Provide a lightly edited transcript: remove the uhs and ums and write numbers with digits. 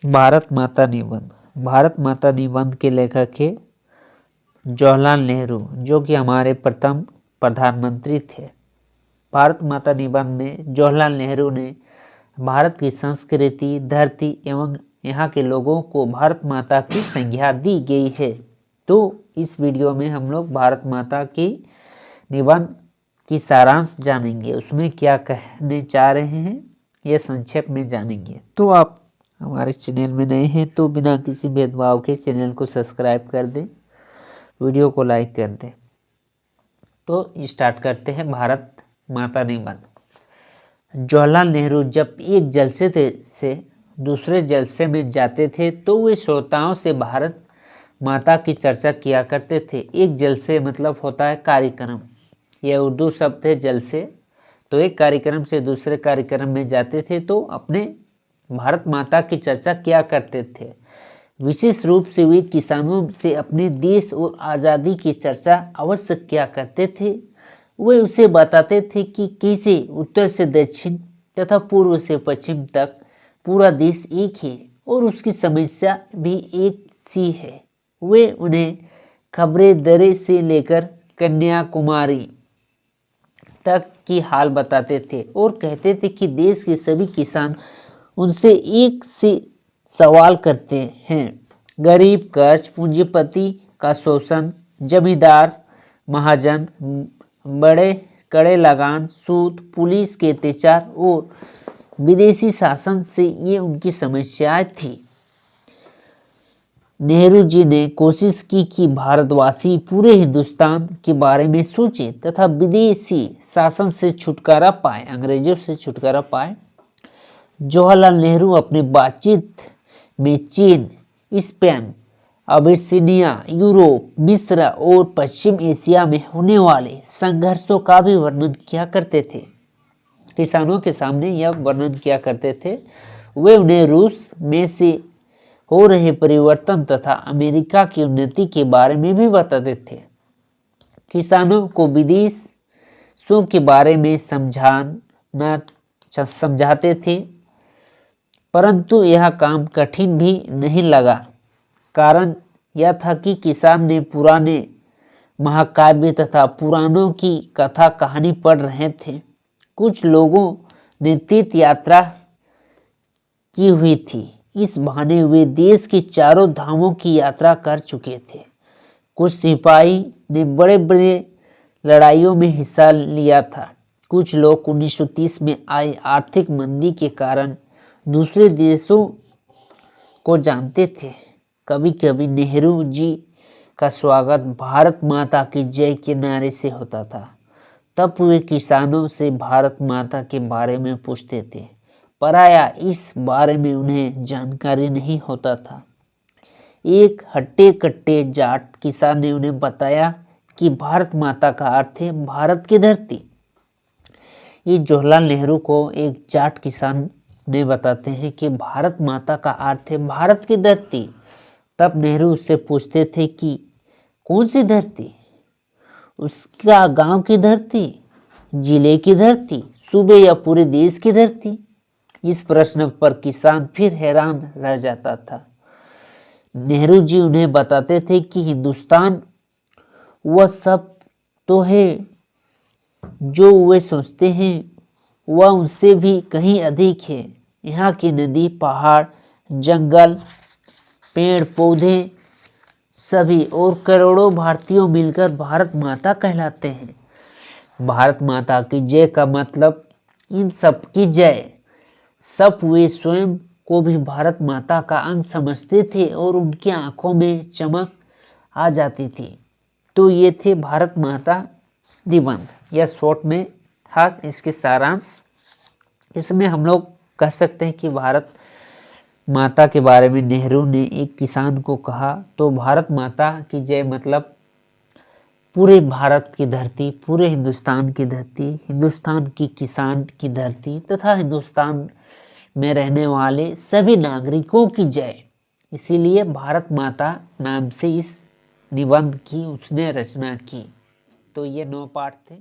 भारत माता निबंध। भारत माता निबंध के लेखक है जवाहरलाल नेहरू, जो कि हमारे प्रथम प्रधानमंत्री थे। भारत माता निबंध में जवाहरलाल नेहरू ने भारत की संस्कृति, धरती एवं यहाँ के लोगों को भारत माता की संज्ञा दी गई है। तो इस वीडियो में हम लोग भारत माता की निबंध की सारांश जानेंगे, उसमें क्या कहने चाह रहे हैं यह संक्षेप में जानेंगे। तो आप हमारे चैनल में नए हैं तो बिना किसी भेदभाव के चैनल को सब्सक्राइब कर दें, वीडियो को लाइक कर दें। तो स्टार्ट करते हैं भारत माता निबंध। जवाहरलाल नेहरू जब एक जलसे से दूसरे जलसे में जाते थे तो वे श्रोताओं से भारत माता की चर्चा किया करते थे। एक जलसे मतलब होता है कार्यक्रम, यह उर्दू शब्द है जलसे। तो एक कार्यक्रम से दूसरे कार्यक्रम में जाते थे तो अपने भारत माता की चर्चा किया करते थे। विशेष रूप से वे किसानों से अपने देश और आज़ादी की चर्चा अवश्य किया करते थे। वे उसे बताते थे कि कैसे उत्तर से दक्षिण तथा पूर्व से पश्चिम तक पूरा देश एक है और उसकी समस्या भी एक सी है। वे उन्हें खबरे दरे से लेकर कन्याकुमारी तक की हाल बताते थे और कहते थे कि देश के सभी किसान उनसे एक से सवाल करते हैं। गरीब, कर्ज, पूंजीपति का शोषण, जमींदार, महाजन, बड़े कड़े लगान, सूद, पुलिस के अत्याचार और विदेशी शासन से ये उनकी समस्याएं थी। नेहरू जी ने कोशिश की कि भारतवासी पूरे हिंदुस्तान के बारे में सोचे तथा विदेशी शासन से छुटकारा पाए, अंग्रेजों से छुटकारा पाए। जवाहरलाल नेहरू अपने बातचीत में चीन, स्पेन, अबिसिनिया, यूरोप, मिस्र और पश्चिम एशिया में होने वाले संघर्षों का भी वर्णन किया करते थे। किसानों के सामने यह वर्णन किया करते थे। वे उन्हें रूस में से हो रहे परिवर्तन तथा अमेरिका की उन्नति के बारे में भी बताते थे। किसानों को विदेशों के बारे में समझाते थे, परंतु यह काम कठिन भी नहीं लगा। कारण यह था कि किसान ने पुराने महाकाव्य तथा पुराणों की कथा कहानी पढ़ रहे थे। कुछ लोगों ने तीर्थ यात्रा की हुई थी, इस बहाने वे देश के चारों धामों की यात्रा कर चुके थे। कुछ सिपाही ने बड़े बड़े लड़ाइयों में हिस्सा लिया था। कुछ लोग 1930 में आई आर्थिक मंदी के कारण दूसरे देशों को जानते थे। कभी कभी नेहरू जी का स्वागत भारत माता की जय के नारे से होता था। तब वे किसानों से भारत माता के बारे में पूछते थे, पराया इस बारे में उन्हें जानकारी नहीं होता था। एक हट्टे कट्टे जाट किसान ने उन्हें बताया कि भारत माता का अर्थ है भारत की धरती। ये जवाहरलाल नेहरू को एक जाट किसान ने बताते हैं कि भारत माता का अर्थ है भारत की धरती। तब नेहरू उससे पूछते थे कि कौन सी धरती? उसका गांव की धरती, जिले की धरती, सूबे या पूरे देश की धरती? इस प्रश्न पर किसान फिर हैरान रह जाता था। नेहरू जी उन्हें बताते थे कि हिंदुस्तान वह सब तो है जो वे सोचते हैं, वह उनसे भी कहीं अधिक है। यहाँ की नदी, पहाड़, जंगल, पेड़ पौधे सभी और करोड़ों भारतीयों मिलकर भारत माता कहलाते हैं। भारत माता की जय का मतलब इन सब की जय। सब वे स्वयं को भी भारत माता का अंग समझते थे और उनकी आंखों में चमक आ जाती थी। तो ये थे भारत माता निबंध। यह शॉर्ट में था इसके सारांश। इसमें हम लोग कह सकते हैं कि भारत माता के बारे में नेहरू ने एक किसान को कहा। तो भारत माता की जय मतलब पूरे भारत की धरती, पूरे हिंदुस्तान की धरती, हिंदुस्तान की किसान की धरती तथा हिंदुस्तान में रहने वाले सभी नागरिकों की जय। इसीलिए भारत माता नाम से इस निबंध की उसने रचना की। तो ये 9 पाठ थे।